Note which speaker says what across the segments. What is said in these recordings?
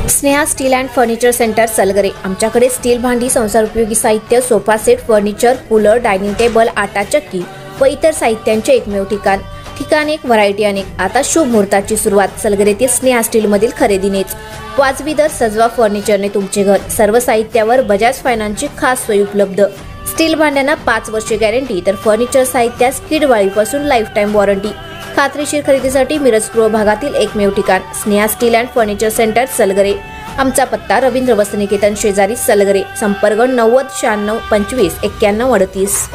Speaker 1: Sneha steel and furniture centre Salgare. आमच्याकडे steel भांडी, संसार उपयोगी साहित्य, sofa set, furniture, cooler, dining table, आटा चक्की व इतर साहित्यांचे एकमेव ठिकाण एक, व्हरायटी अनेक। आता शुभ मुहूर्ताची सुरुवात सलगरेतील स्नेहा स्टील मधील खरेदीनेच। वाजवी दर, सजवा फर्निचरने तुमचे घर। सर्व साहित्यावर बजाज फायनान्सची खास सोय उपलब्ध। स्टील भांड्यांना 5 वर्षे गॅरंटी, तर फर्निचर साहित्यास किडवाळीपासून लाईफ टाइम वॉरंटी। खात्रीशीर खरेदीसाठी मिरज पूर्व भागातील एकमेव ठिकाण Sneha steel and furniture centre Salgare. आमचा पत्ता रवींद्र वस्त्रनिकेतन शेजारी सलगरे। संपर्क 90 96 25 91 38।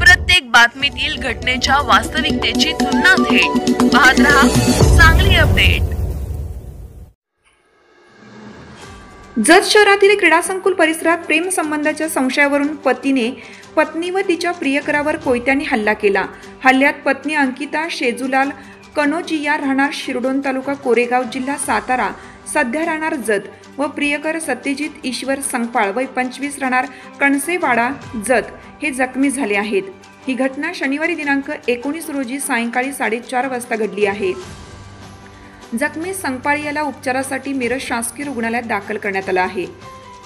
Speaker 2: प्रत्येक बातमीतील घटनेच्या वास्तविकतेची तुलना थेट पाहत रहा चांगली अपडेट।
Speaker 3: जत शहरातील क्रीडा संकुल परिसरात प्रेम संबंधाच्या संशयावरून पतीने पत्नी व तिच्या प्रियकरावर कोयत्याने हल्ला केला। हल्ल्यात पत्नी अंकिता शेजूलाल कनोजिया राहणार शिरडोन तालुका कोरेगाव जिल्हा सातारा सध्या राहणार जत व प्रियकर सत्यजित ईश्वर संगपाळ वय 25 राहणार कणसेवाडा जत हे जखमी झाले आहेत। ही घटना शनिवारी दिनांक 19 रोजी सायंकाळी 4:30 वाजता घडली आहे। जखमी संगपाळ याला उपचारासाठी मिरज शासकीय रुग्णालयात दाखल करण्यात आलं आहे।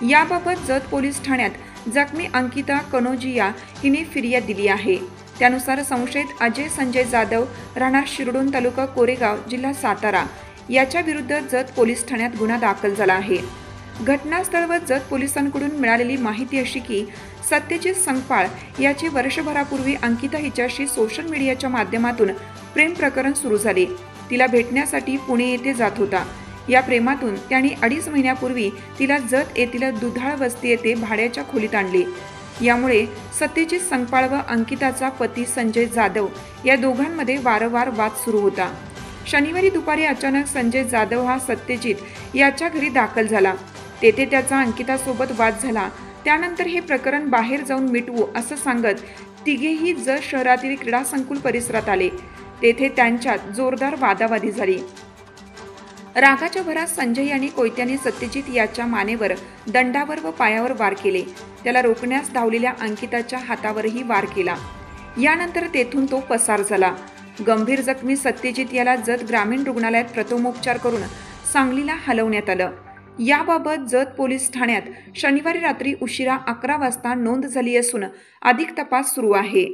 Speaker 3: याबाबत जत पोलीस ठाण्यात जखमी अंकिता कनोजिया हिने फिर्याद दिली आहे। त्यानुसार संशयित अजय संजय जाधव राहणार शिरडोन तालुका कोरेगाव जिल्हा सातारा याच्या विरुद्ध जत पोलीस ठाण्यात गुन्हा दाखल झाला आहे। घटनास्थळावर जत पोलिसांकडून मिळालेली माहिती अशी की सत्यजित संगपाळ याची वर्षभरापूर्वी अंकिता हिच्याशी सोशल मीडियाच्या माध्यमातून प्रेम प्रकरण सुरू झाले। तिला भेटण्यासाठी पुणे येथे जात होता। या प्रेमातून त्याने 2.5 महिन्यापूर्वी तिला जत येथील दुधाळ वस्ती येथे भाड्याच्या खोलीत आणले। यामुळे सत्यजित संगपाळ व अंकिताचा पती संजय जाधव या दोघांमध्ये वारंवार वाद सुरू होता। शनिवारी दुपारी अचानक संजय जाधव हा सत्यजित याच्या घरी दाखल झाला। तेथे त्याचा अंकितासोबत वाद झाला। त्यानंतर हे प्रकरण बाहेर जाऊन मिटवू असं सांगत तिघेही जत शहरातील क्रीडा संकुल परिसरात आले। तेथे त्यांच्यात जोरदार वादावादी झाली। रागाच्या भरात संजय यांनी कोयत्याने सत्यजित याच्या मानेवर, दंडावर व पायावर वार केले। त्याला रोखण्यास धावलेल्या अंकिताच्या हातावरही वार केला। यानंतर तेथून तो पसार झाला। गंभीर जखमी सत्यजित याला जत ग्रामीण रुग्णालयात प्रथमोपचार करून सांगलीला हलवण्यात आलं। याबाबत जत पोलीस ठाण्यात शनिवारी रात्री उशिरा 11 वाजता नोंद झाली असून अधिक तपास सुरू आहे।